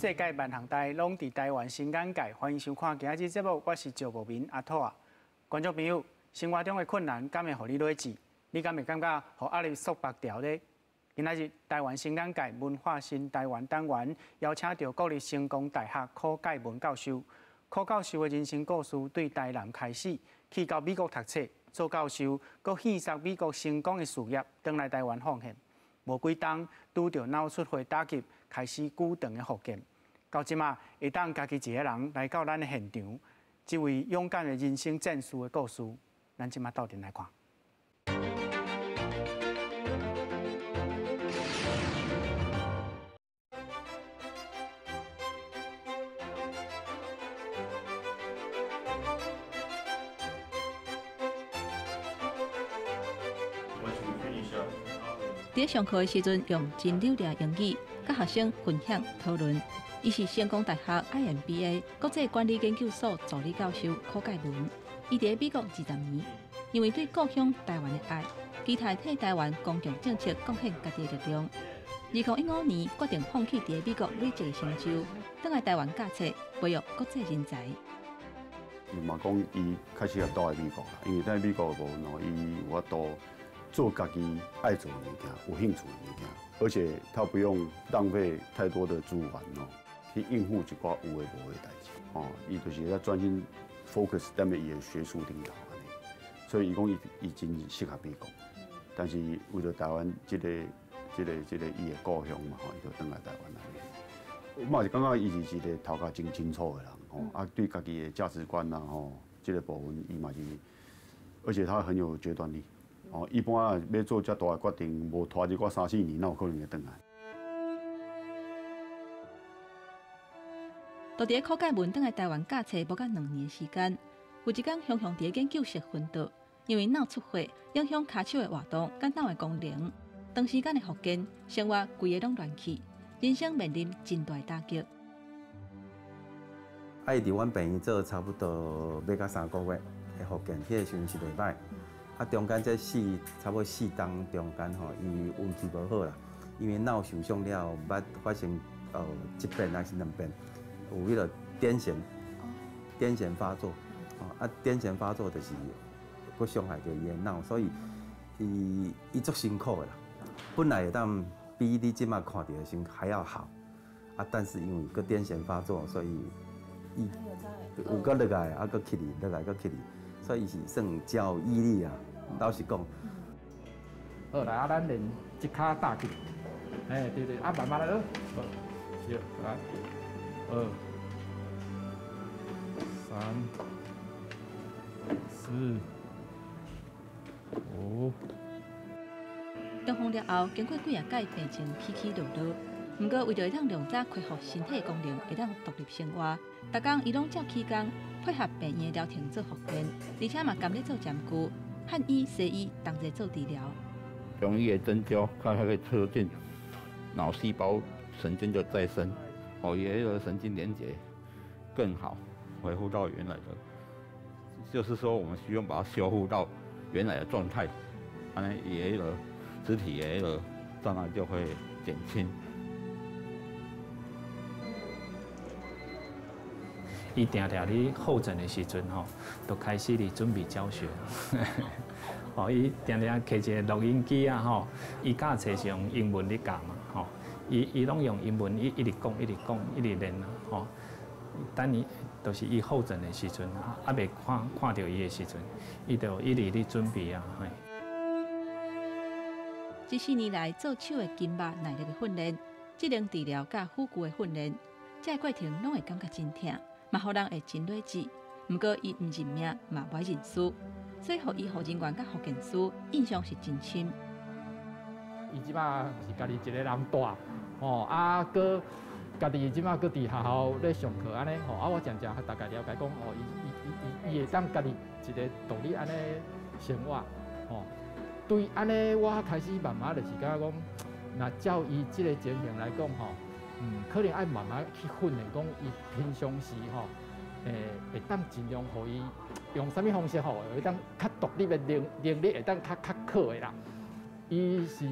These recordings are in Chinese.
世界万项台，拢伫台湾新眼界，欢迎收看今日节目，我是赵国民阿土啊。观众朋友，生活中的困难，敢会互你累积？你敢会感觉互压力束缚掉呢？今仔日台湾新眼界文化新台湾单元，邀请到国立成功大学柯介文教授。柯教授的人生故事，对台南开始，去到美国读册，做教授，搁献上美国成功的事业，回来台湾奉献。无几冬，拄着脑出血打击，开始久长的复健。到即马，会当家己一个人来到咱的现场，这位勇敢的人生战士的故事，咱即马斗阵来看。伫上课的时阵，用真流利英语，甲学生分享讨论。伊是成功大学 IMBA 国际管理研究所助理教授柯介文。伊伫美国20年，因为对故乡台湾的爱，期待替台湾公共政策贡献家己的力量。2015年决定放弃伫美国累积的成就，返来台湾教册，培育国际人才。伊嘛讲，伊开始要倒来美国啦，因为在美国无喏，伊有法度做家己爱做的物件、有兴趣的物件，而且他不用浪费太多的资源哦，去应付一寡有诶无诶代志哦。伊就是要专心 focus 在伊诶学术领导安尼，所以伊讲伊真适合美国，但是为了台湾这个伊诶故乡嘛吼，伊就返来台湾安尼。我嘛是感觉伊是一个头壳真清楚的人吼，啊对家己的价值观啦吼，这个部分伊嘛是，而且他很有决断力。哦，一般啊要做遮大的决定，无拖一个3-4年，哪有可能会转来？到伫柯介文返来台湾教册无到2年的时间，有一天雄雄伫研究室昏倒，因为脑出血影响骹手的活动、甲脑的功能，长时间的复健，生活规个拢乱去，人生面临真大打击。伊伫阮病院做差不多要到3个月的复健，迄个时阵是袂歹。啊，中间这差不多4冬中间吼，伊运气无好啦，因为脑受伤了，捌发生一遍还是2遍，有迄个癫痫发作，啊，癫痫发作就是佫伤害到伊的脑，所以伊足辛苦的啦。本来会当比你即马看到的时还要好，啊，但是因为佫癫痫发作，所以伊有佫落来，啊，佫起哩，落来佫起哩。所以是算较有毅力啊，老实讲。好，来啊，咱练一骹搭起，哎，对，啊，慢慢来咯，好，来，2、3、4、5。中风了后，经过几啊届病情起起落落，不过为着会当量早恢复身体功能，会当独立生活，逐工伊拢照起工。配合病院疗程做复健，而且嘛甘咧做针灸、汉医、西医同齐做治疗。中医的针灸，它可以促进脑细胞神经的再生，也有神经连接更好，恢复到原来的。就是说，我们希望把它修复到原来的状态，也有肢体也有障碍就会减轻。伊定定咧候诊的时阵吼，都开始咧准备教学。吼，伊定定摕一个录音机啊吼，伊教册是用英文咧教嘛吼，伊拢用英文一直讲，一直练啊吼。等伊都是伊候诊的时阵，未看到伊的时阵，伊就一直咧准备啊。这4年来做手的筋肉耐力的训练、智能治疗甲辅具的训练，这过程拢会感觉真疼。嘛，互人会真累积。不过，伊唔认命，嘛不爱认输，所以，互医护人员甲复健师印象是真深。伊即马是家己一个人带，吼啊，搁家己即马搁伫学校咧上课安尼，吼啊，我渐渐大概了解讲，伊会当家己一个独立安尼生活，吼。对安尼，我开始慢慢就是感觉讲，那照伊即个情形来讲，吼。可能爱慢慢去训练，讲伊平常时吼，会当尽量互伊用啥物方式吼，会当较独立的能力会当较好的啦。伊是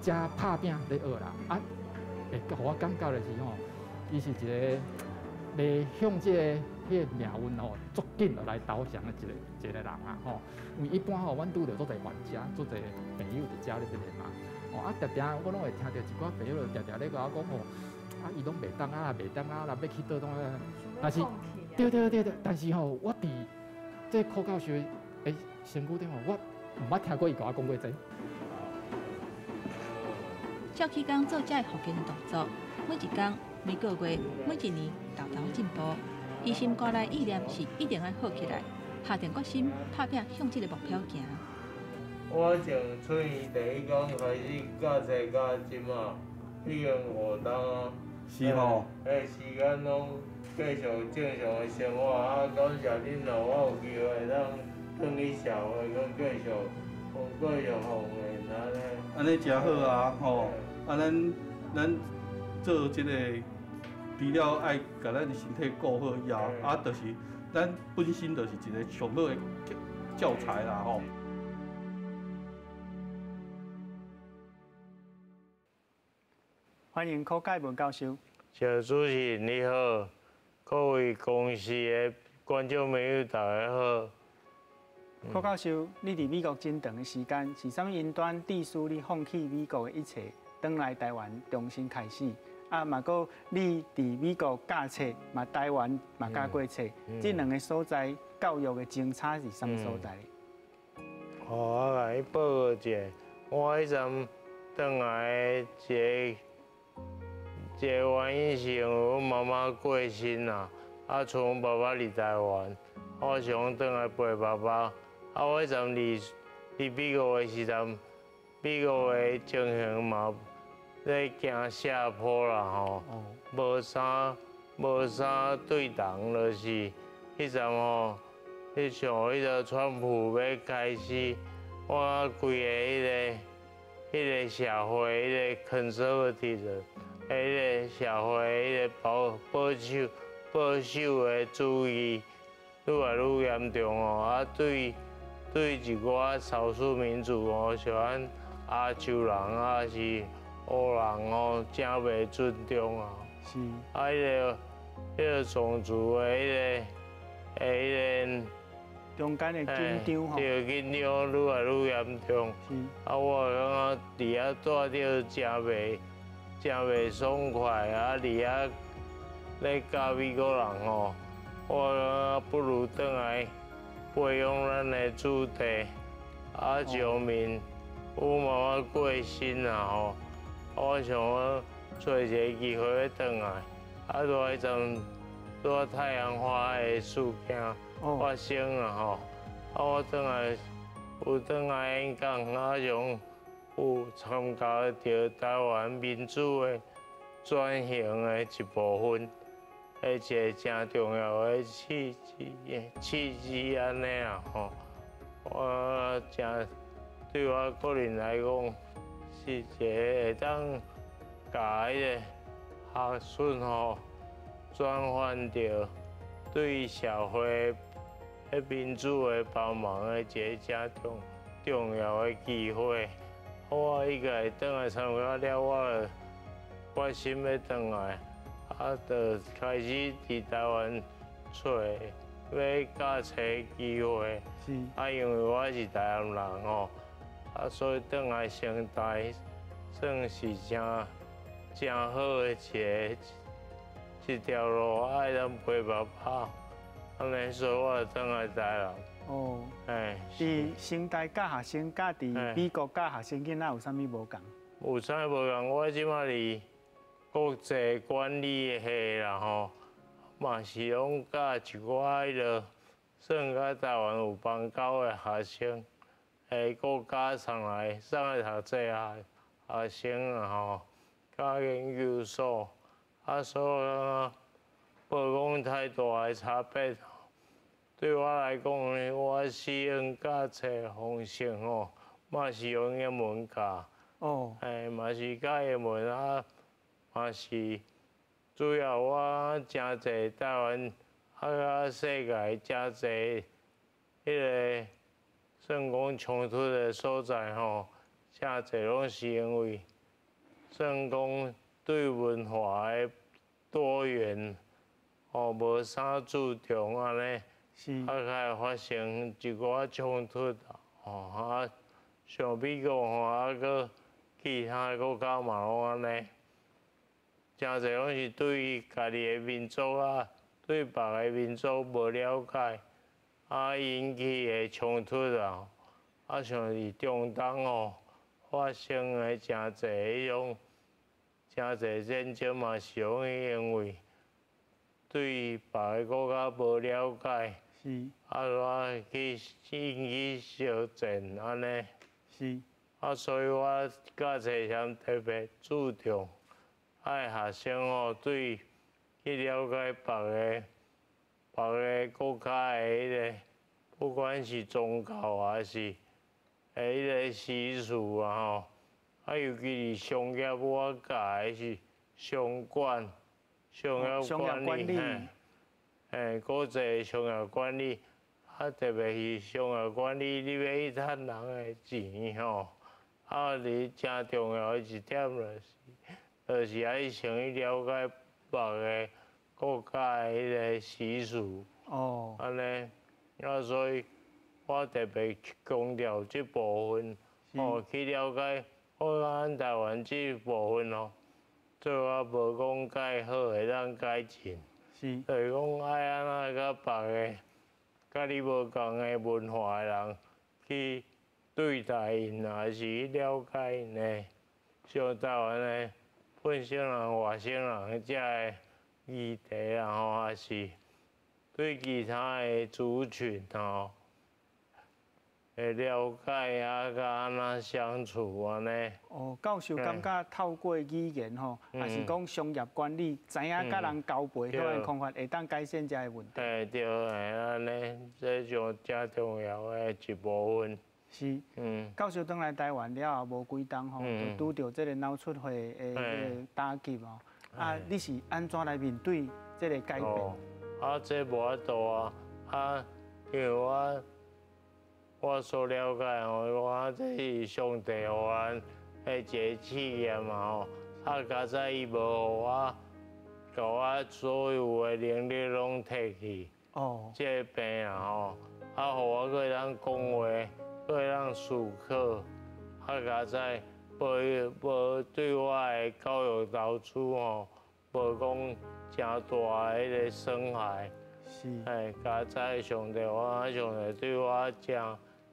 真拍拼咧学啦，啊，会互我感觉就是吼，伊是一个袂向即个命运吼足紧来投降的一个人啊吼。因为一般吼，阮拄着做侪玩家，做侪朋友伫遮咧边嘛。哦啊，常常我拢会听到一寡朋友常常咧甲我讲吼，啊伊拢袂当啊，袂当啊，若要去倒当啊。但是对，但是吼，我伫这柯教授的身躯顶吼，我毋捌听过伊甲我讲过这。照期间做这复健的动作，每一天、每个月、每一年，豆豆进步。伊心肝内意念是一定要好起来，下定决心打拼向这个目标行。我从出院第一天开始教册到即马，已经5冬啊。是吼。时间拢继续正常的生活啊！感谢恁让我有机会当转去社会，佮继续奉献安尼。安尼真好啊！吼，啊咱做即个，除了爱甲咱的身体顾好以后，啊，就是咱本身就是一个上好的教材啦，吼。欢迎柯介文教授。小主席你好，各位公司的观众朋友大家好。柯教授，你伫美国真长的时间，是啥物因端致使你放弃美国的一切，返来台湾重新开始？啊，嘛个你伫美国教册，嘛台湾嘛教过册，这两个所在教育的精差是啥物所在？我甲你报告一下，我迄阵返来的一个原因是因为我妈妈过身啦，啊，剩我爸爸伫台湾，我想返来陪爸爸。啊，我迄阵伫美国的时阵，美国的情形嘛咧行下坡啦吼，无啥对人，就是迄阵吼，迄像迄个川普要开始，我规个迄个社会迄个 conservative， 迄个社会迄个保守的主义愈来愈严重哦，啊对一寡少数民族哦，像咱亚洲人啊是黑人哦，真袂尊重啊。是。啊，迄个种族的迄个中间的紧张吼。对，紧张愈来愈严重。是。啊，我感觉伫遐住着真袂爽快啊！伫遐咧教美国人吼，我不如转来培养咱的子弟。啊，上面我妈妈过身啦吼，我想要找一个机会要转来。啊，拄迄阵拄太阳花的事件发生啦吼，啊，我转来演讲，啊，想有参加着台湾民主的转型的一部分，一个真重要的契机安尼啊吼。我真对我个人来讲，是一个会当甲迄个学顺吼转换着对社会迄民主的帮忙的一个真重要的机会。我伊个会转来参加了，我就决心要转来，啊，就开始伫台湾找要教册机会。是。啊，因为我是台南人吼，啊，所以转来成台，算是真好的一条路，爱咱陪爸爸，安尼所以我就转来台南。哦。哎。伫成台教学生，甲伫美国教学生囡仔有啥物无共？有啥无共？我即马伫国际管理的系啦吼，嘛是拢教一寡迄落，算甲台湾有邦交的学生，国家送来读册学生啦吼，甲研究所，啊，所以无讲太大的差别。对我来讲呢，我使用教册方式吼，嘛是用英文教。哦。嘛是教英文啊，嘛是主要我真侪台湾啊世界真侪迄个算讲冲突的所在吼，真侪拢是因为算讲对文化的多元，无啥注重安尼，开发生一寡冲突像美国搁其他国家嘛拢安尼，真侪拢是对家己的民族对别个民族无了解，引起的冲突像是中东发生的真侪迄种，真侪战争嘛是因为对别个国家无了解，去引起烧战安尼。所以我教册上特别注重，爱学生对去了解别个国家的迄个，不管是宗教还是迄个习俗尤其是商业我教的是商管理，国际商业管理，特别是商业管理，你要去趁人的钱你真重要的一点就是爱先去了解别个国家的迄个习俗，安尼，所以我特别强调这部分，去了解。我咱台湾这部分做无讲介好，会当改进。就是讲爱安怎甲别个甲你无共的文化的人去对待因，还是去了解因的，像台湾的本省人、外省人遮个议题还是对其他的族群会了解甲安怎相处安尼。教授感觉透过语言还是讲商业管理，知影甲人交配好个方法，会当改善遮个问题。对，安尼，这种真重要的一部分。是。教授转来台湾了后无几冬就拄到这个脑出血的打击你是安怎来面对这个改变？这无法度因为我所了解我这是上帝予咱的一个试验加在伊无互我，甲我所有的能力拢摕去。这个病互我可以当讲话，可以当思考，加在无对我的教育投资无讲真大的迄个损害。加在上帝对我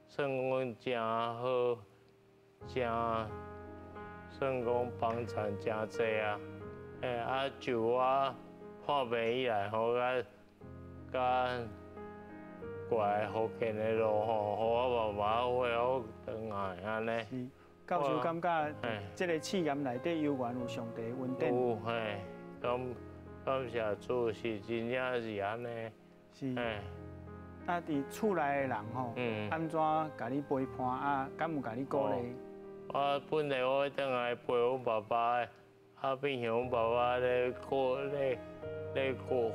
算讲真好，算讲帮衬真侪就我破病以来甲过来福建的路互我慢慢恢复转来安尼。教授感觉这个试验内底有缘有上帝恩典。有感谢主，是真正是安尼。伫厝内的人安怎甲你陪伴敢有甲你鼓励？我本来我倒来陪阮爸爸的，变成阮爸爸咧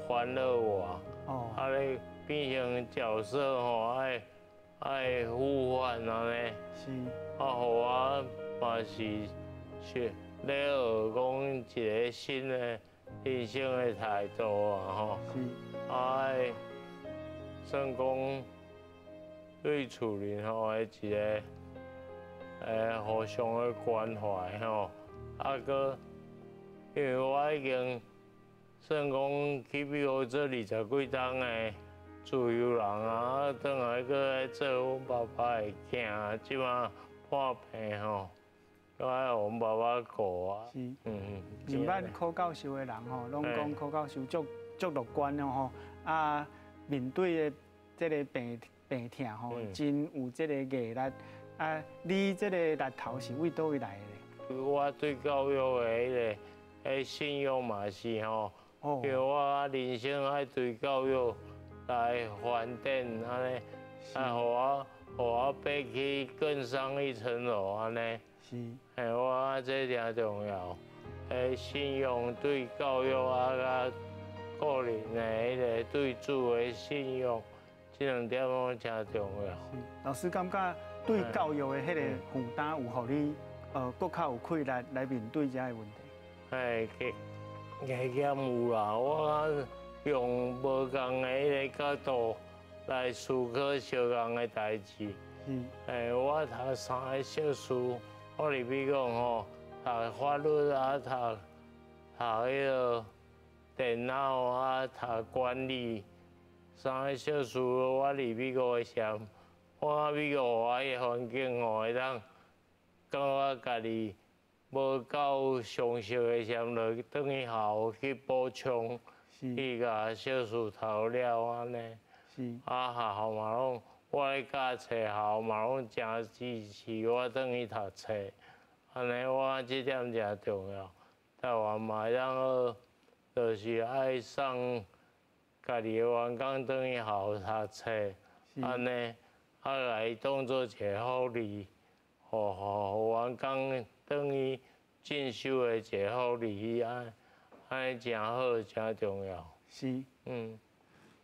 烦恼我，咧变成角色爱互换安尼。互我嘛是咧学讲一个新的人生的态度爱算讲对厝人的一个互相的关怀搁因为我已经算讲去美国做20几冬的自由人转来搁来做阮爸爸的囝，即马破病搁爱阮爸爸顾前捌柯教授的人拢讲柯教授足乐观面对的这个病痛真有这个毅力你这个力头是为倒位来的？我对教育的迄个信用嘛是因为我人生爱对教育来发展安尼，互我爬去更上一层楼安尼。我这真重要。信用对教育甲个人的迄个对主的信用，这两点拢真重要。老师感觉对教育的迄个负担有互你搁较有气力来面对这个问题？业业务啦，我用无共的迄个角度来思考相共的代志。我读3个硕士，我入去讲吼，读法律啊，读迄个电脑啊，读管理，3个硕士我入美国的时候，我美国我的环境吼会当感觉家己无够详细的时候，就转去校去补充，去甲硕士读了安尼。学校嘛拢。我咧教册校嘛拢真支持我转去读册，安尼我即点真重要。台湾嘛会当好，就是爱送家己的员工转去校读册，安尼来当做一个福利，互员工转去进修的一个福利，安尼真好，真重要。是，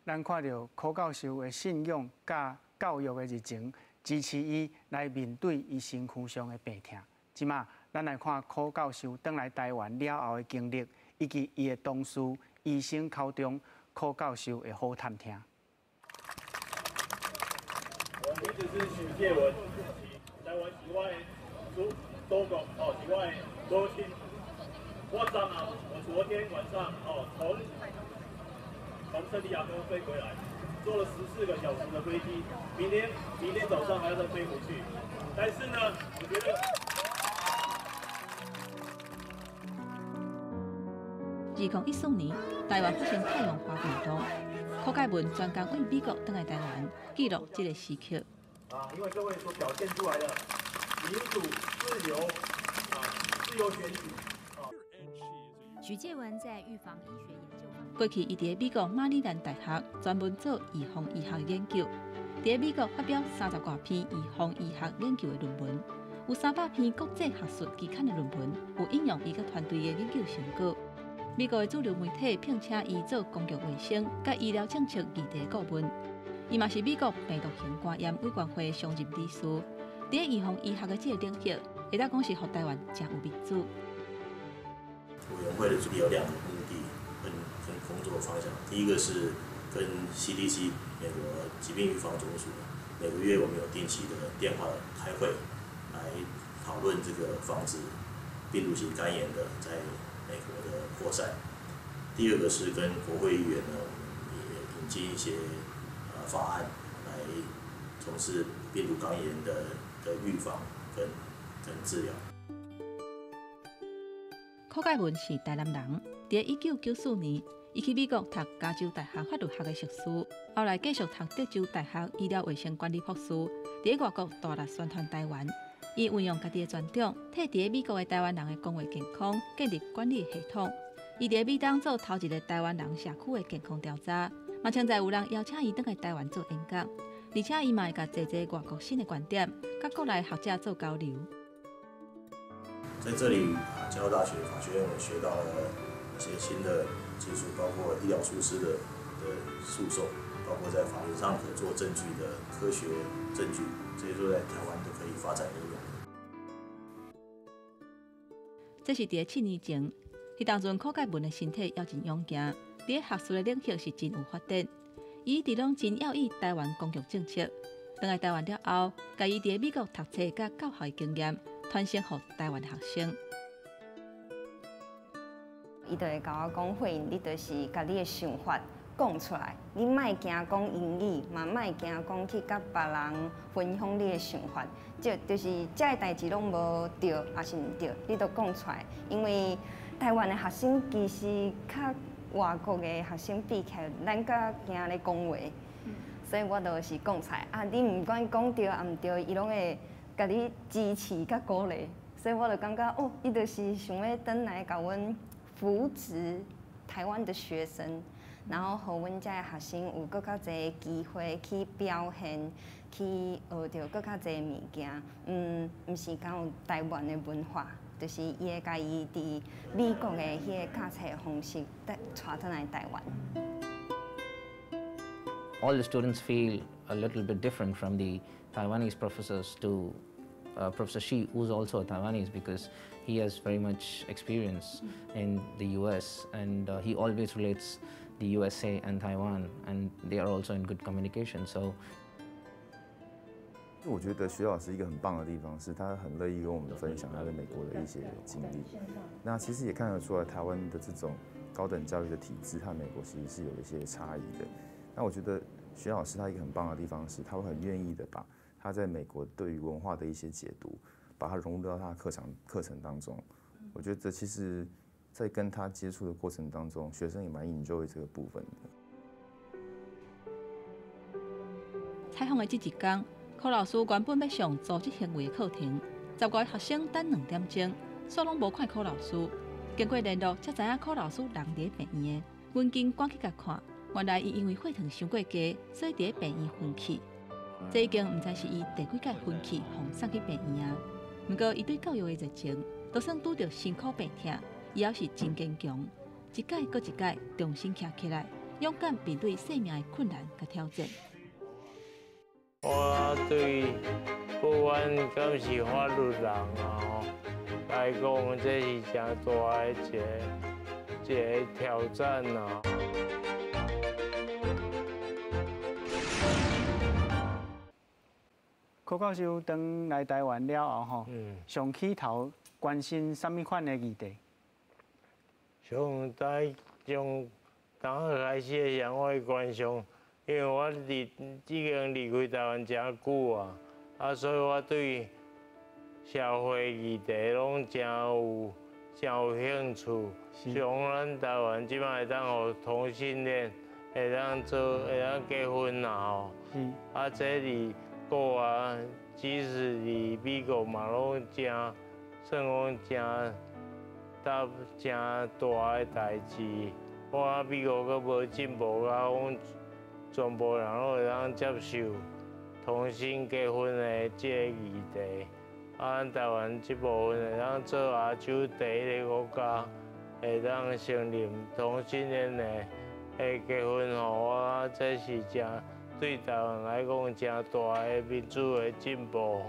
咱看到柯教授的信用甲教育的热情，支持伊来面对伊身躯上的病痛。即马，咱来看柯教授转来台湾了后的经历，以及伊的同事、医生口中柯教授的好谈听。我名字是许介文，台湾喜欢多狗喜欢多听。我昨天晚上从圣地亚哥飞回来。坐了14个小时的飞机，明天早上还要再飞回去。但是呢，我觉得2014年，台湾发生太阳花运动，柯介文专工为美国返来台湾，记录这个时刻。因为各位所表现出来的民主、自由选举。许介文在预防医学研究方面，过去伊伫美国马里兰大学专门做预防医学研究，伫美国发表30多篇预防医学研究的论文，有300篇国际学术期刊的论文，有引用伊个团队的研究成果。美国的主流媒体聘请伊做公共卫生甲医疗政策议题顾问，伊嘛是美国病毒性肝炎委员会常任理事。伫预防医学的这个领域，会当讲是互台湾真有面子。委员会的主力有2个目的跟工作方向，第一个是跟 CDC 美国疾病预防总署每个月我们有定期的电话开会，来讨论这个防止病毒性肝炎的在美国的扩散。第二个是跟国会议员呢，我们也引进一些法案来从事病毒肝炎的预防跟治疗。柯介文是台南人，在1994年，伊去美国读加州大学法律学的硕士，后来继续读德州大学医疗卫生管理博士，在外国大力宣传台湾。伊运用家己的专长，替在美国的台湾人的公卫健康建立管理系统。伊在美东做头一个台湾人社区的健康调查，嘛现在有人邀请伊回来台湾做演讲，而且伊嘛会甲济外国新的观点，甲国内学者做交流。在这里加州大学法学院，我学到了一些新的技术，包括医疗疏失的诉讼，包括在法庭上可做证据的科学证据，这些都在台湾都可以发展应用。这是伫7年前，迄当阵柯介文的身体也真勇健，伫学术的领域是真有发展。伊一直拢真要以台湾公共政策，返来台湾了后，甲伊伫美国读册甲教学的经验传承予台湾学生。伊就会甲我讲，慧颖，你就是甲你的想法讲出来，你莫惊讲英语，嘛莫惊讲去甲别人分享你的想法，就是这个代志拢无对，也是毋对，你都讲出来。因为台湾的学生其实较外国的学生比起来，咱较惊咧讲话，所以我就是讲出来。你毋管讲对啊毋对，伊拢会甲你支持甲鼓励，所以我就感觉伊就是想要转来甲阮扶持台湾的学生，然后互阮遮的学生有更较侪机会去表现，去学到更较侪物件。毋是讲有台湾的文化，就是伊会甲伊伫美国的迄个教册方式带转来台湾。All the students feel a little bit different from the Taiwanese professors to Professor Shi, who's also a Taiwanese, because he has very much experience in the U.S. and he always relates the USA and Taiwan, and they are also in good communication. So. 我觉得徐老师一个很棒的地方是，他很乐意跟我们分享他在美国的一些经历。那其实也看得出来，台湾的这种高等教育的体制和美国其实是有一些差异的。那我觉得徐老师他一个很棒的地方是，他会很愿意的把他在美国对于文化的一些解读，把它融入到他的课程当中。我觉得其实，在跟他接触的过程当中，学生也蛮 enjoy 这个部分的。采访的这一天，柯老师原本要上组织行为的课程，10个学生等2点钟，煞拢无看柯老师。经过联络，才知影柯老师人伫病院的。阮紧赶去甲看，原来伊因为血糖伤过低，所以伫病院昏去。这已经毋知是伊第几届昏去，互送去病院啊。不过伊对教育的热情，就算拄着辛苦病痛，伊也是真坚强，一届搁一届重新站起来，勇敢面对生命的困难甲挑战。 我对不管敢是法律人啊，来讲这是真大的一个挑战啊。柯教授回来台湾了后，上起头关心什么款的议题？从刚开始的想法关心。 因为我已经离开台湾真久啊，所以我对社会议题拢真有兴趣。像咱台湾即摆会当互同性恋会当结婚啦吼，啊，这伫国外，即使伫美国嘛拢算讲真大的代志。我美国阁无进步到讲。 全部人都会当接受同性结婚的这个议题，啊，咱台湾这部分会当做亚洲第一个国家，会当承认同性恋的结婚吼，我这是真对台湾来讲真大的民主的进步。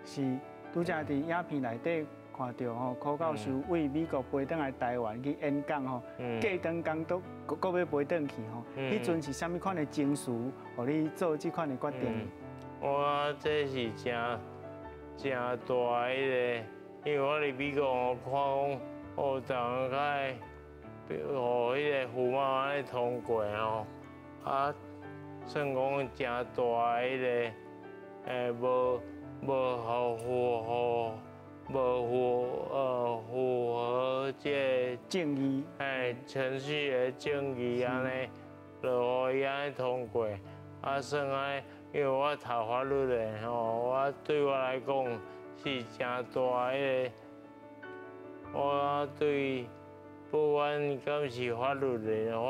是，拄则伫影片内底看到吼，柯教授为美国飞转来台湾去演讲吼，过长工都。 搁要飞转去吼，迄阵是啥物款的情绪，互你做即款的决定？我这是真大个，因为我伫美国看讲，哦，台湾甲互迄个父母安尼通过吼，啊，算讲真大个无符合这正义，程序的正义安尼，就互伊安尼通过。啊，算安尼，因为我读法律的吼，我对我来讲是真大个。我对不管敢是法律人啊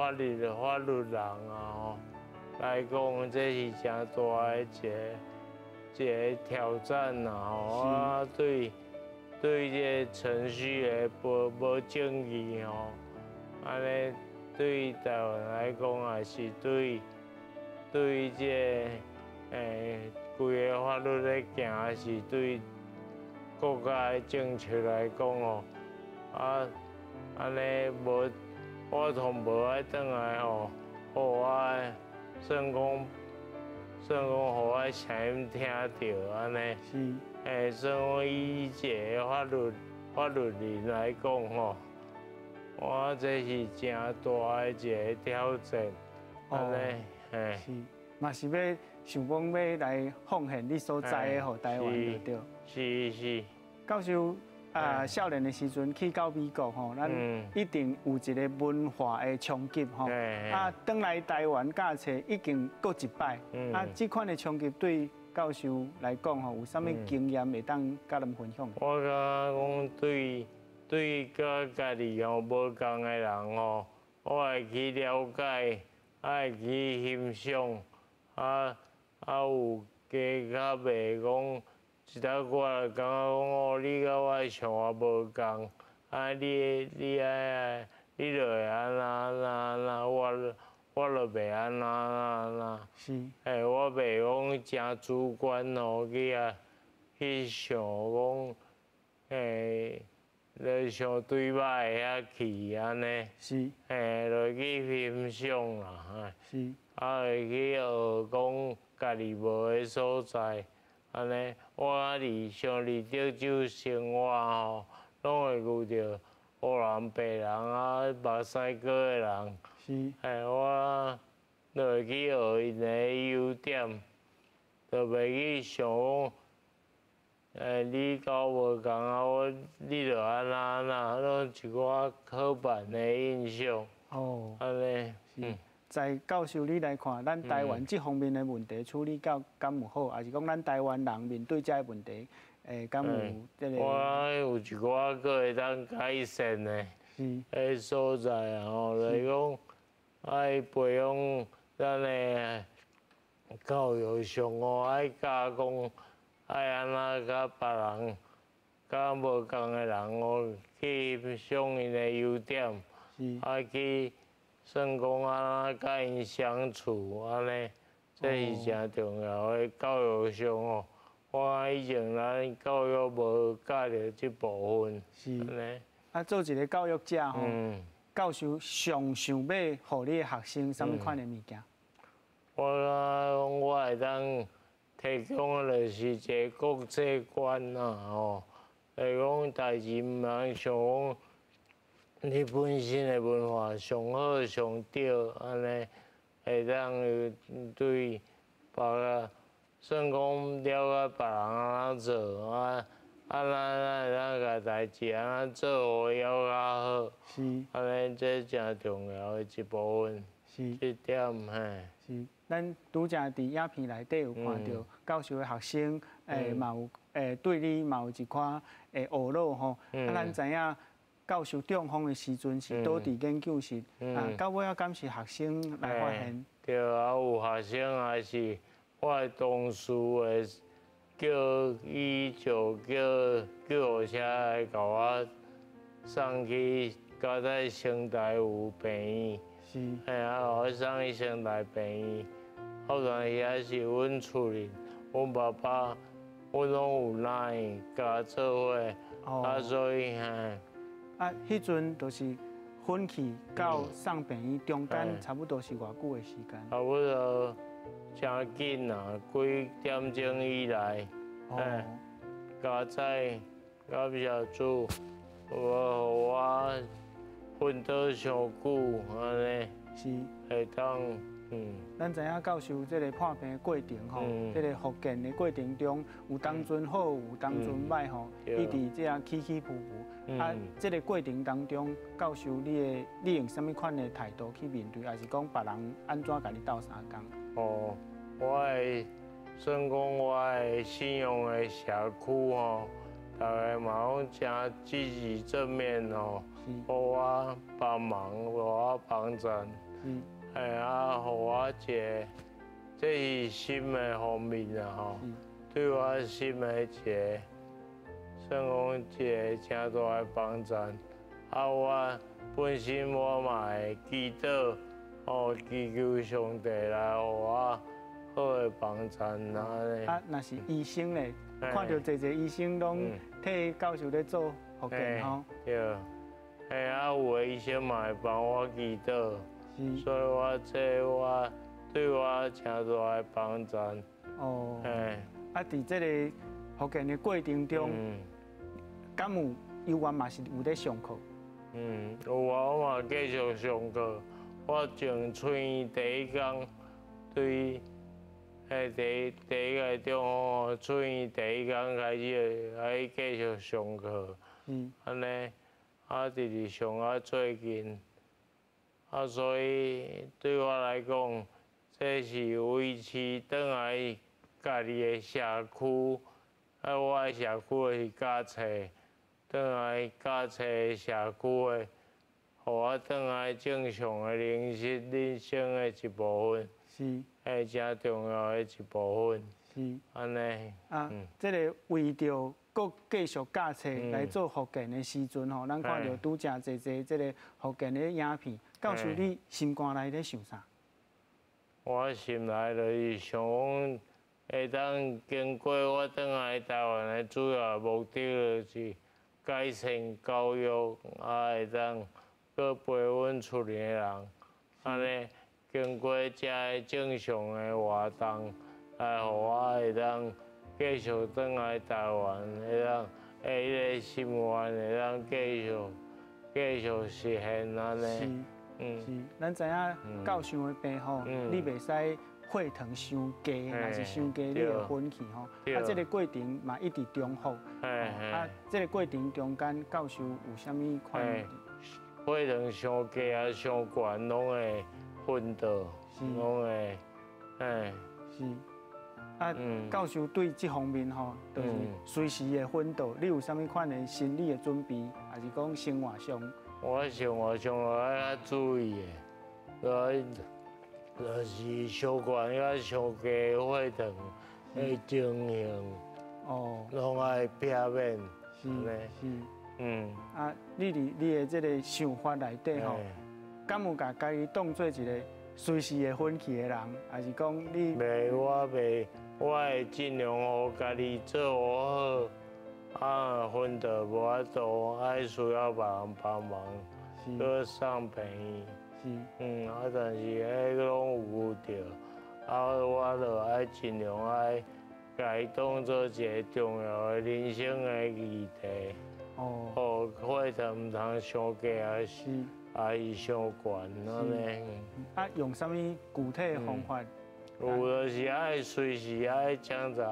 吼，来讲这是真大个一个挑战呐吼，我对这程序的无正义吼，安尼对台湾来讲也是对这规个法律咧行，也是对国家的政策来讲吼，啊安尼我同无爱转来吼，互我算讲，互我声音听到安尼。是。 算我以一个法律人来讲吼，我这是真大的一个挑战，安尼，是，嘛是要想讲要来奉献你所在的，互台湾就对。是。教授少年的时阵去到美国吼，咱一定有一个文化的冲击吼。啊，转来台湾教册已经过一摆，啊，这款的冲击对。 教授来讲吼，有啥物经验会当甲咱分享？我感觉讲对甲家己吼无共的人吼，我会去了解，会去欣赏，有加较袂讲，一搭我就感觉讲哦，你甲我的想法无共，你爱你就会安我就袂安那。是。我袂讲真主观吼，去去想讲，就想对歹遐去安尼。是。就去欣赏啦，是。会去学讲家己无的所在，安尼我伫德州生活吼，拢会遇到黑人、白人啊、目屎哥的人。是。我就会去学因的优点，就袂去想讲，你甲我无共啊，你着安那，拢一寡刻板的印象。哦。安尼。在教授你来看，咱台湾这方面的问题处理到敢有好，还是讲咱台湾人面对这个问题，敢有这个？我有一寡个会当改善的，所在啊吼，就是讲爱培养咱的教育上哦，爱教讲爱安怎甲别人、甲无共的人哦，去欣赏因的优点，爱去。算讲安怎甲因相处安尼，这是真重要的教育上哦。我以前咱教育无教着这部分，是安尼。啊，做一个教育者吼，教授上想要互你的学生什么款的物件？我会当提供的就是一个国际观呐吼，就是讲代志毋通想讲。你本身的文化上好上对，安尼会当对别个，算讲了解别人安怎做啊，咱会当甲代志安怎做好了较好。是。安尼这真重要的一部分。是。这点嘿。是。咱拄则伫影片内底有看到教授的学生，嘛有对你嘛有一寡学老吼，啊，咱知影。教授中风的时阵是倒伫研究室，到尾啊，敢是学生来发现？对啊，有学生也是我的同事会叫伊就叫车来甲我送去交在城大有病院，我送去城大病院。后来遐是阮厝人，阮爸爸，阮拢有拉伊甲做伙，所以啊，迄阵就是分去到送病院中间，差不多是偌久的时间？差不多真紧啊，几点钟以来，加载感谢主，我奋斗上久安尼，是会当咱知影教授这个破病的过程吼，这个复健的过程中，有当阵好，有当阵歹吼，一直这样起起伏伏。啊，这个过程当中，教授你用什么款的态度去面对，还是讲别人安怎甲你斗相共？哦，我的算讲我的信用的社区吼，大家嘛拢真积极正面吼，互我帮忙，互我帮衬。互我一个，这是心的方面啊吼，对我心的一个，算讲一个真大的帮助。我本身我嘛会祈祷，祈求上帝来互我好的帮助安尼。若是医生咧，看到一个医生拢替教授咧做复健吼。对，有的医生嘛会帮我祈祷。所以我对我真大的帮助。哦。伫这个复健的过程中，敢有幼员嘛是有咧上课？有啊，我嘛继续上课。我从出院第一天，对，第一个中午出院第一天开始，还继续上课。安尼，直直上到最近。所以对我来讲，这是维持倒来家己的社区，我的社区是教册，倒来教册社区的，互我倒来正常的人生的一部分，是真重要的一部分，是安尼。这个为着搁继续教册来做复健的时阵吼，咱看到拄则侪这个复健的影片。教授，你心肝内咧想啥？我心内就是想讲，会当经过我转来台湾的主要目的就是改善教育，会当搁培养出年的人，安尼经过这个正常的活动，来互我会当继续转来台湾，会当迄个心愿会当继续实现安尼。是，咱知影教授的病吼，你袂使血糖伤低，若是伤低，你会昏去吼。啊，这个过程嘛一直重复。啊，这个过程中间，教授有啥物款？血糖伤低啊、伤悬，拢会昏倒，拢会，是。啊，教授对这方面吼，就是随时会昏倒。你有啥物款的心理的准备，还是讲生活上？我生活上要较注意的，就是小悬甲上低血糖的情形，拢爱避免。是，啊，你的这个想法内底吼，敢有甲家己当做一个随时会昏去的人，还是讲你？袂，我会尽量互家己做好，啊，昏倒无法度，爱需要别人帮忙，去送病院。啊，但是迄拢有着，啊，我就爱尽量爱，家己当做一个重要的人生的议题。血糖唔通伤低，还是伤悬安尼。啊，用啥物具体的方法？有就是爱随时爱检查，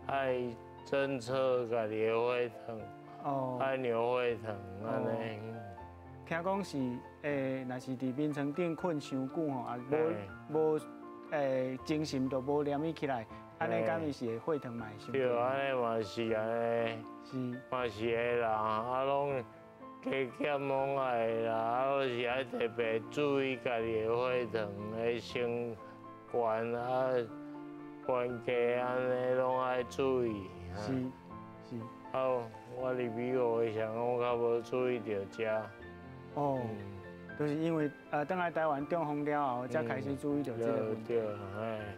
爱侦测家己的血糖，爱量血糖安尼。听讲是若是伫眠床顶困伤久吼，啊无精神都无念伊起来，安尼敢是血糖嘛会伤？对，安尼嘛是安尼，嘛是会啦，啊拢加减拢爱啦，啊拢是爱特别注意家己的血糖的升悬啊、悬低安尼拢爱注意。是。啊，我伫美国的时候，我较无注意到这。就是因为转来台湾中风了后，才开始注意到这个问题。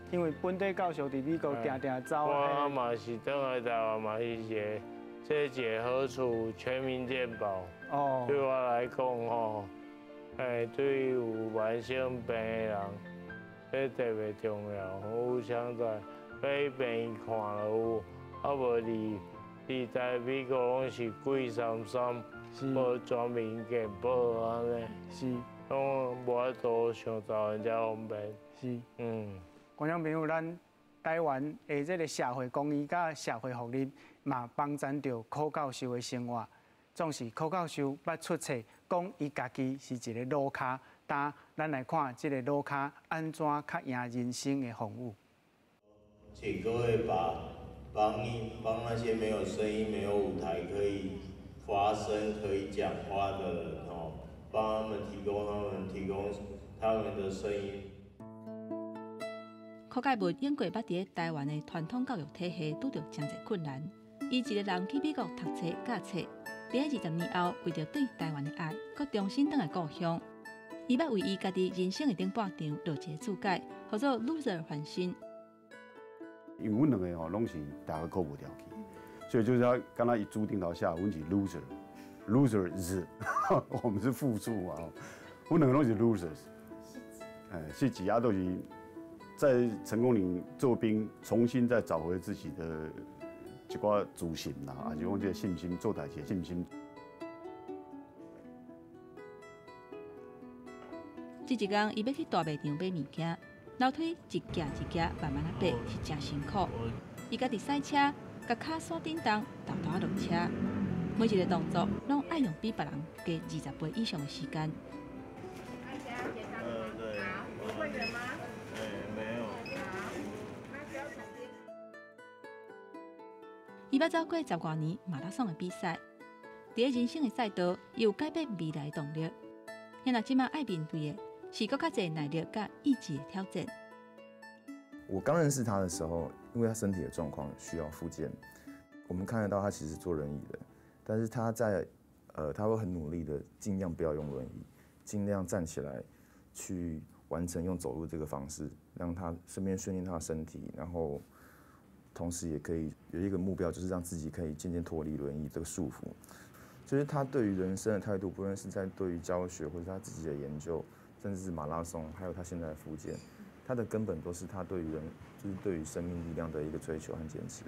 因为本地教授伫美国定走。我嘛是转来台湾嘛是一个好处，全民健保。对我来讲吼，对于有慢性病的人，这特别重要。有像在去病院看了有，啊无伫在美国拢是贵33，无全民健保安尼。是。拢无法度像台湾遮方便。是。观众朋友，咱台湾的这个社会公益甲社会福利嘛，帮衬着柯教授的生活。总是柯教授捌出册，讲伊家己是一个路卡，但咱来看这个路卡安怎较赢人生的风雨。请各位帮那些没有声音、没有舞台可以发声、可以讲话的人帮他们提供他们的声音。柯介文因过捌伫台湾的传统教育体系拄着真侪困难，伊一个人去美国读册教册，伫20年后为着对台湾的爱，佮重新返来故乡。伊捌为伊家己人生的顶半场落一个注解，叫做 loser 翻身。因为阮两个拢是大学考无调去，所以就是要刚才一注定到下，阮是 loser 是，我们是复数嘛，阮两个拢是 losers， 是几啊都是在成功岭做兵，重新再找回自己的一寡自信啦，啊，就讲这个信心，做代志的信心。这一天，伊要去大卖场买物件，楼梯一架一架慢慢爬，是真辛苦。伊家己赛车，甲脚锁叮当，豆豆落车，每一个动作拢爱用比别人加20倍以上的时间。对。有会员吗？没有。伊捌走过10多年马拉松的比赛，伫人生的赛道，伊有改变未来的动力。因若即马爱面对的是更较侪耐力甲意志的挑战。我刚认识他的时候，因为他身体的状况需要复健，我们看得到他其实坐轮椅的，但是他他会很努力的尽量不要用轮椅，尽量站起来去完成用走路这个方式，让他顺便训练他的身体，然后同时也可以有一个目标，就是让自己可以渐渐脱离轮椅这个束缚。就是他对于人生的态度，不论是在对于教学，或者他自己的研究，甚至是马拉松，还有他现在的复健，他的根本都是他对于就是对于生命力量的一个追求和坚持。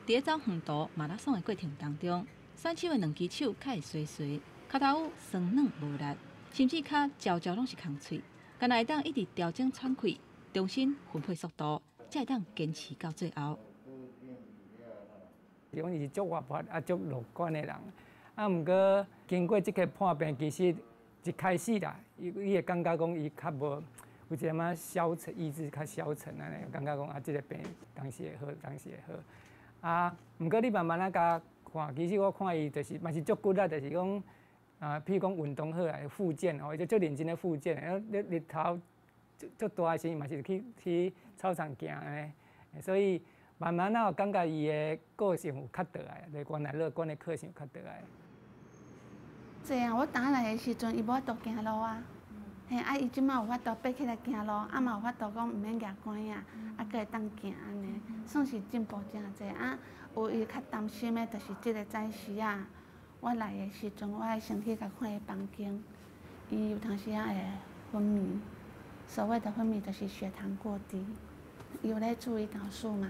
在走远途马拉松的过程当中，选手的两只手较会衰衰，脚头有酸软无力，甚至脚招招拢是空喙，敢若会当一直调整喘气，重新分配速度，才会当坚持到最后。讲伊是足活泼足乐观的人，毋过经过即个判病，其实一开始啦，伊会感觉讲伊较无有一点仔消沉，意志较消沉安尼，感觉讲即个病当时会好，当时会好。毋过你慢慢甲看，其实我看伊就是嘛是足骨力，就是讲譬如讲运动好啊，复健哦，伊就足认真咧复健，日头足大时嘛是去操场行安尼，所以。慢慢我感觉伊的个性有较倒来，就原来乐观的个性有较倒来。这样，我当来的时阵，伊无法度行路啊，嘿，伊即马有法度爬起来行路，嘛有法度讲毋免举拐啊，阁会当行安尼，算是进步真济有伊较担心的，就是即个早时我来的时阵，我会先去甲看伊房间，伊有当时会昏迷，所谓的昏迷就是血糖过低。伊有咧注意导数嘛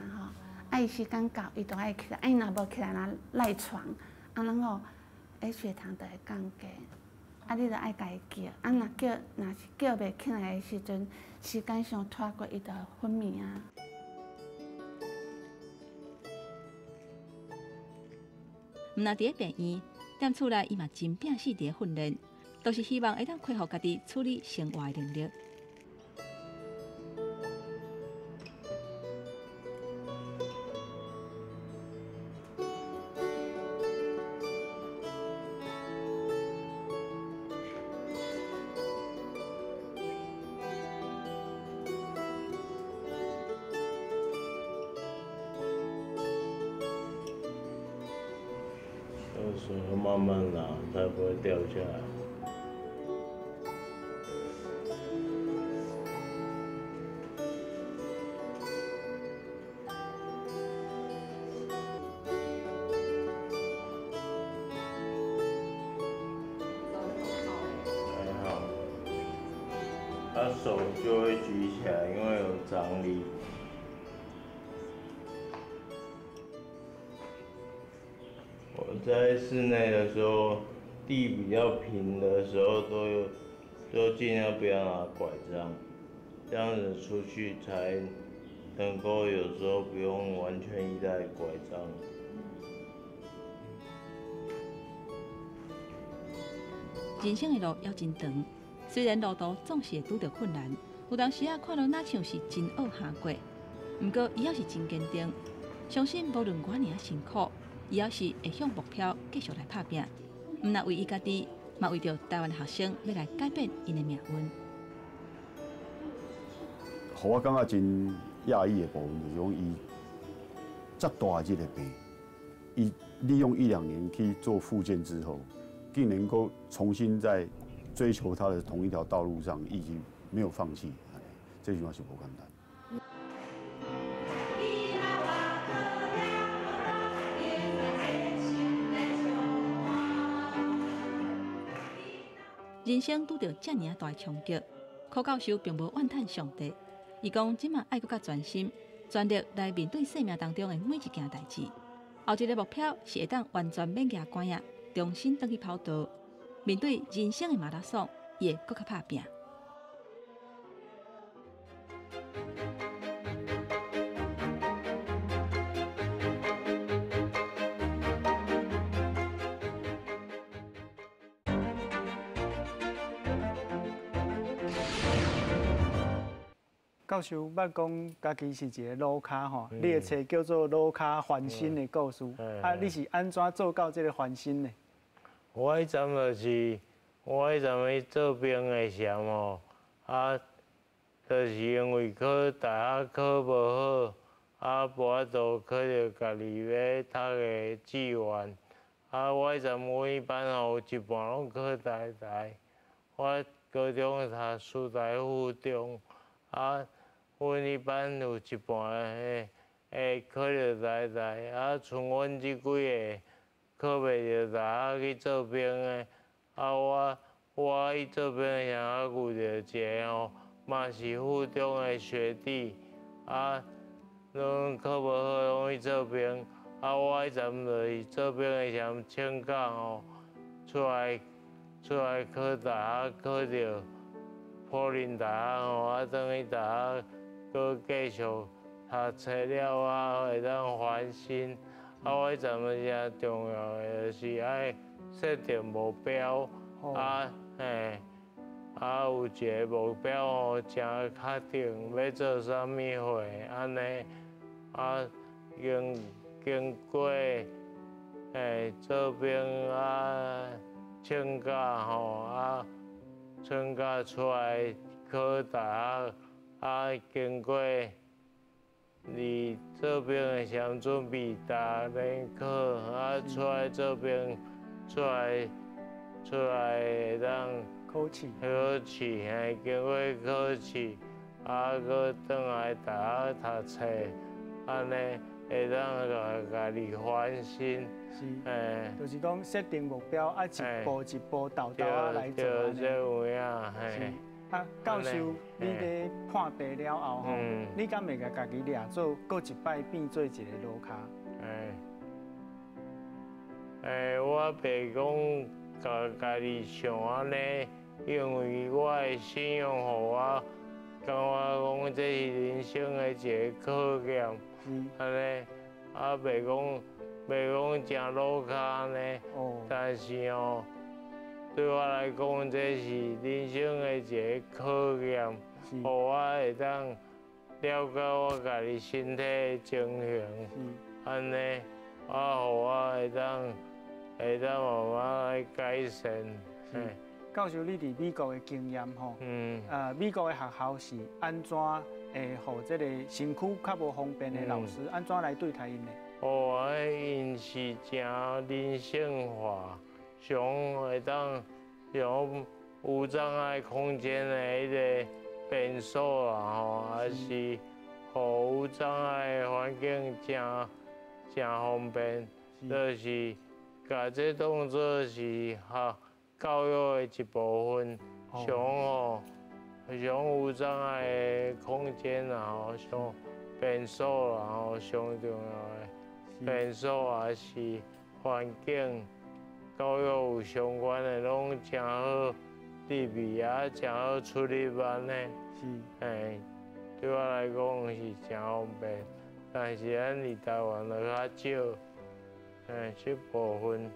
吼，伊时间到，伊就爱起来，伊若无起来，若赖床，然后血糖就会降低，你就爱甲伊叫，若是叫袂起来的时阵，时间上拖过，伊就昏迷啊。毋若伫咧病院，踮厝内伊嘛真拼死伫咧训练，都是希望会当恢复家己处理生活的能力。就是慢慢拿，才不会掉下来。还好，他手就会举起来，因为有张力。我在室内的时候，地比较平的时候，都尽量不要拿拐杖，这样子出去才能够有时候不用完全依赖拐杖。人生的路还真长，虽然路途总是会拄着困难，有当时看到哪像是真恶下过，不过伊也是真坚定，相信无论偌尔辛苦。伊也是会向目标继续来打拼，毋但为伊家己，嘛为着台湾学生要来改变因的命运。互我感觉真讶异的部分，就是讲伊遮大即个病，伊利用1-2年去做复健之后，竟能够重新在追求他的同一条道路上，已经没有放弃，这句话是不简单。人生拄着遮尔大的冲击，柯教授并无怨叹上帝。伊讲，即马爱搁较专心，全力来面对生命当中的每一件代志。后一个目标是会当完全免举拐啊，重新登去跑道，面对人生的马拉松，伊会搁较拍拼。教授捌讲家己是一个老卡吼，你的册叫做《老卡翻新的故事》，你是安怎做到这个翻新的？我迄阵就是我迄阵去做兵的时候就是因为考大学考无好，无法度考着家己要读的志愿，我迄阵每班有一半拢考台大，我高中读师大附中，阮一般有一半会考着台，啊，像阮即几个考袂着台去做兵的，啊我去做兵的时候，遇着一个吼，嘛是附中的学弟，啊，拢考无好，拢去做兵，啊，我迄阵就是做兵的时候请假吼，出来考大学，考着普林大学吼，啊，转去大学，搁继续读册了啊，会当翻新。啊，我迄阵真重要的就是爱设定目标，啊，嘿，啊有一个目标吼，真确定要做啥物货，安尼，啊，经过做兵啊，请假吼，啊，请假出来考大学，啊，经过。做兵的时候准备大联考，啊，出来做兵，出来会当考试，嘿，经过考试，啊，搁转来大学读册，安尼会当家己翻新，就是讲设定目标，啊，一步一步豆豆啊来做安尼。这有影，嘿。啊，教授，你咧判白了后吼，你敢会甲家己掠做，搁一摆变做一个路卡？我袂讲家己想安尼，因为我的信仰，互我感觉讲这是人生的一个考验，安尼，啊，袂讲真路卡安尼，但是吼。对我来讲，这是人生的一个考验，互我会当了解我家己身体的情形，安尼，啊，互我会当慢慢来改善。教授，你伫美国的经验吼，美国的学校是安怎会互这个身躯较无方便的老师安怎来对待因呢？因是真人性化。上会当用无障碍空间的迄个便所啦吼，还是互无障碍的环境真方便，就是甲这当作是教育的一部分。上无障碍的空间啦吼，上便所啦吼，上重要的便所也是环境。教育有相关的拢真好入味啊，真好出入安尼。对我来讲是真方便，但是咱伫台湾就较少，这部分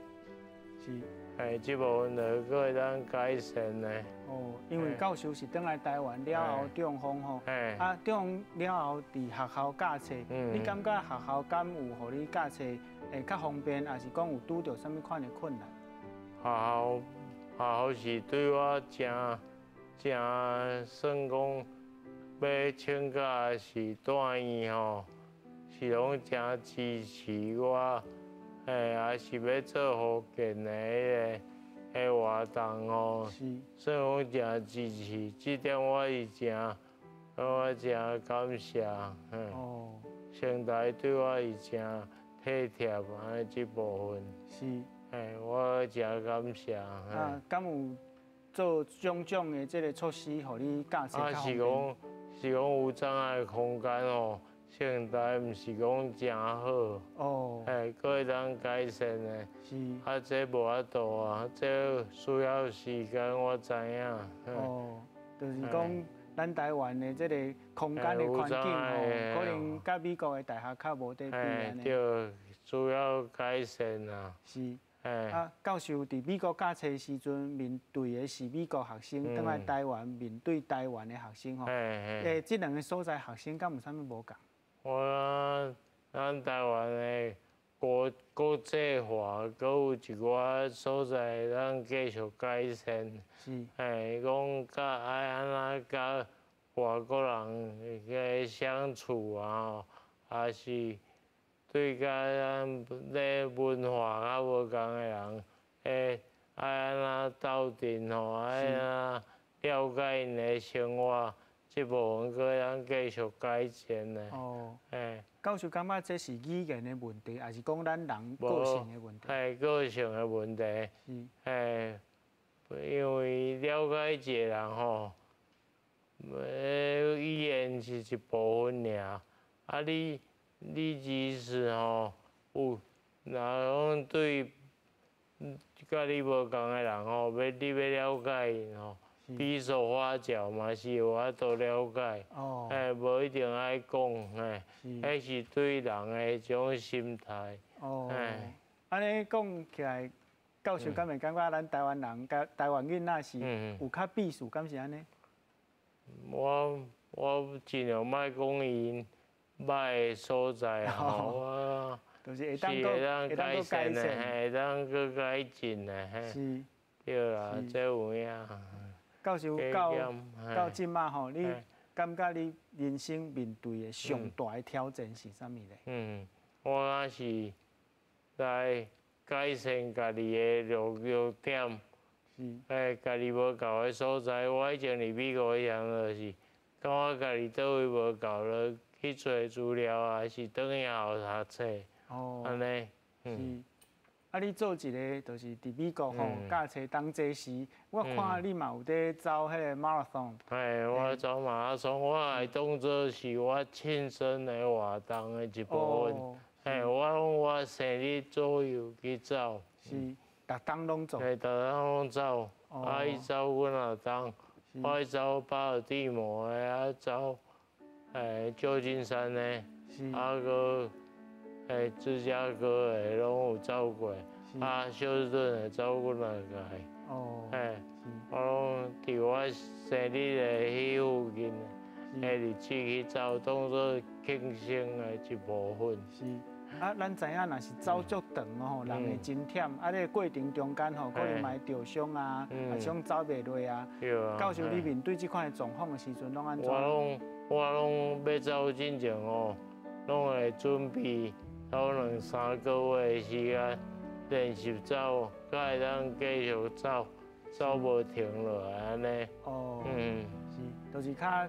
这部分就搁会当改善的。因为教授是转来台湾了后中风吼，啊中了后伫学校教册，你感觉学校敢有互你教册？会较方便，还是讲有拄到啥物款的困难？学校是对我真算讲要请假是住院吼，是拢真支持我，也是要做福建的迄个活动吼，算讲真支持，这点我是真感谢。现在对我是真。体贴安尼这部分是，我真感谢。敢有做种的这个措施，互你驾驶较方便？是讲有障碍空间吼，现在毋是讲真好。搁会当改善的。是。这无法度啊，这需要时间，我知影。就是讲。咱台湾的这个空间的环境吼，可能甲美国的大学较无得比安尼。对，需要改善啊。是。教授伫美国教册的时阵，面对的是美国学生，转来台湾面对台湾的学生吼。这两个所在学生敢有啥物无共？咱台湾的国际化，搁有一寡所在咱继续改善。是。讲甲爱安怎甲外国人个相处啊，还是对甲咱咧文化较无共的人，爱安怎斗阵吼，爱安怎了解因的生活，这部分搁咱继续改善呢。哦，哎，教授感觉这是语言的问题，还是讲咱人个性的问题？哎，个性的问题。是。哎，因为了解一个人吼，语言是一部分尔，啊你其实吼有，若讲对甲你无共的人吼，你要了解伊吼。比手画脚嘛是有法度了解，无一定爱讲，迄是对人的一种心态。安尼讲起来，教授敢会感觉咱台湾人、台湾囡仔是有较避暑，敢是安尼？我尽量莫讲伊歹的所在吼，我就是会当改善的，会当搁改进的，是，对啦，这有影。教授到即马吼，你感觉你人生面对的上大的挑战是啥物咧？我是来改善家己的弱点，家己无够的所在。我以前伫美国一样就是感觉家己倒位无够了，去找资料还是转去学读册，安尼。啊，你做一个就是伫美国吼，驾车当这时，我看你嘛有在走迄个马拉松。我走马拉松，我会当做是我亲身的活动的一部分。我生日左右去走。是，逐天拢走。逐天拢走，伊走阮也当，我走巴尔的摩的，啊走，旧金山的，搁。芝加哥的拢有走过，休斯顿的走过来个，我拢伫我生日的迄附近的日子去走，当做庆生的一部分。是，咱知影若是走足长吼，人会真忝，这个过程中间吼，可能嘛会受伤啊，也伤走袂落啊。教授，你面对这款的状况的时阵，拢安怎？我拢要走进前吼，拢会准备。走2-3个月的时间练习走，才会当继续走，走无停落来安尼。是，就是较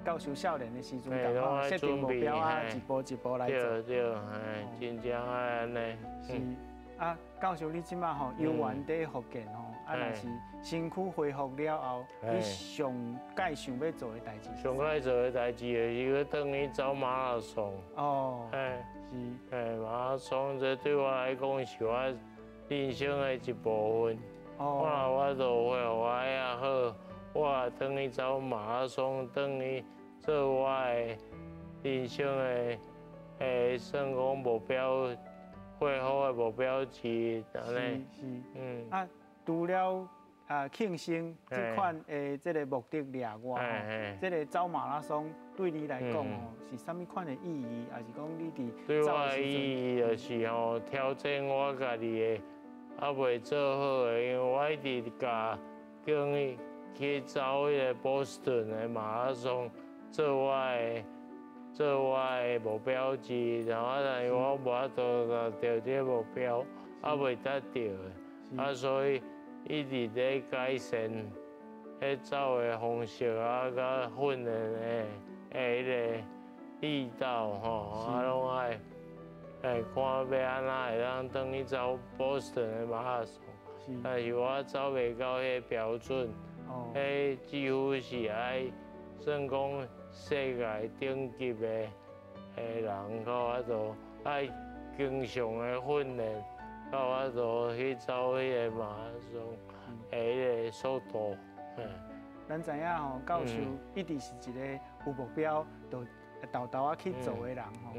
教授少年的时阵，讲设定目标啊，一步一步来做。对，真正爱安尼。是，教授你即马吼游玩在福建吼，若是身躯恢复了后，你上届想要做的代志？上届做的代志就是去转去走马拉松。是，马拉松这对我来讲是我人生的一部分。我若恢复也好，我转去走马拉松，转去做我的人生的算讲目标，恢复的目标之一，安尼。是，除了庆生这款这个目的以外，这个走马拉松对你来讲是啥物款的意义？还是讲你伫对我的意义就是挑战我家己的未做好的，因为我一直甲去走迄个波士顿的马拉松，做我的目标之一，然后但是我无法度达到这个目标，未达到的，所以。一直在改善迄走的方式甲训练的迄个力道拢爱看要安怎会当转去走波士顿的马拉松，但是我走袂到迄个标准，迄几乎是爱算讲世界顶级的人，到我度爱经常的训练。到我度去走迄个马拉松，迄个速度。咱知影吼，教授一直是一个有目标，就豆豆啊去做的人吼。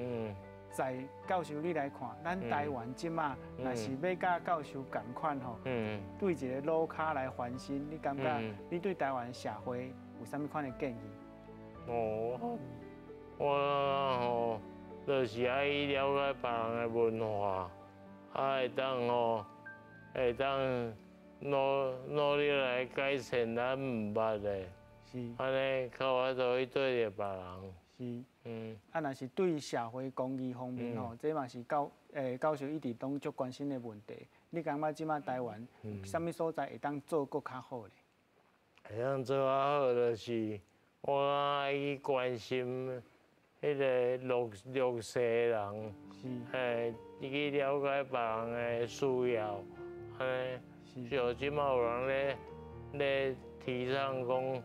在教授你来看，咱台湾即马若是要甲教授同款吼，对一个老脚来翻新，你感觉你对台湾社会有啥物款的建议？我就是爱了解别人的文化。会当会当努力来改善咱唔捌的，安尼靠我度去对着别人。是，若是对社会公益方面吼，这嘛是教授一直拢足关心的问题。你感觉即马台湾啥物所在会当做搁较好咧？会当做较好就是我爱去关心迄个弱势人，去了解别人的需要，安尼。像即马有人咧提倡讲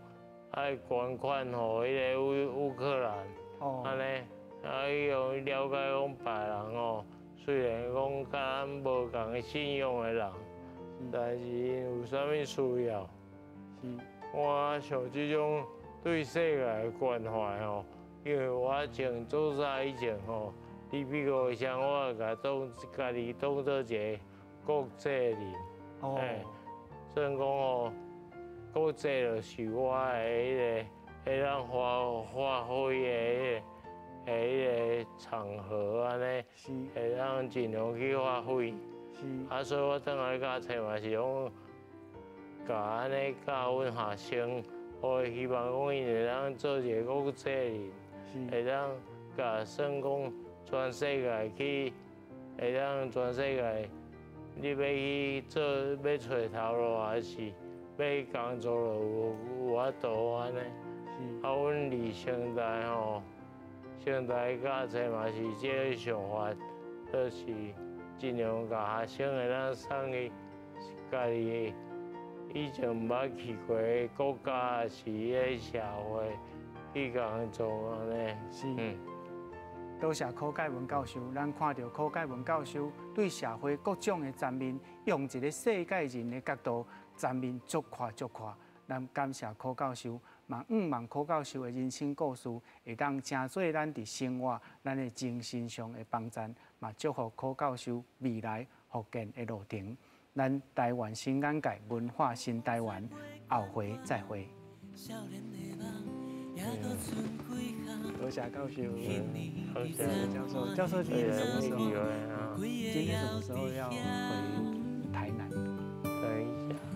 爱捐款予迄个乌克兰，安尼，用了解讲别人吼，虽然讲甲咱无共个信用的人，但是因有啥物需要，我像即种对世界的关怀吼，因为我前做早以前吼，伫美国的时候，我家己当做一个国际人，所以讲吼，国际就是我的迄个会当发挥的迄个场合安尼，会当尽量去发挥。所以我转来教册嘛是讲，甲安尼教阮学生，我希望讲因会当做一个国际人，会当甲算讲全世界去，会当全世界，你要去做要找头路还是要工作有法度安尼。阮离现在吼，现在教册嘛是即个想法，就是尽量甲学生会当送去家己以前毋捌去过的国家，还是迄社会去工作安尼。多谢柯介文教授，咱看到柯介文教授对社会各种的层面，用一个世界人的角度层面足看。咱感谢柯教授，望柯教授的人生故事会当成做咱伫生活、咱的精神上的帮助，嘛祝福柯教授未来福建的路程。咱台湾新眼界文化新台湾，后回再会。多谢教授，多谢教授。教授今天什么时候？今天什么时候要回台南？等一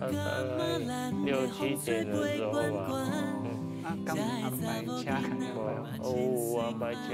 下，大概6、7点的时候吧。刚安排车，有安排车。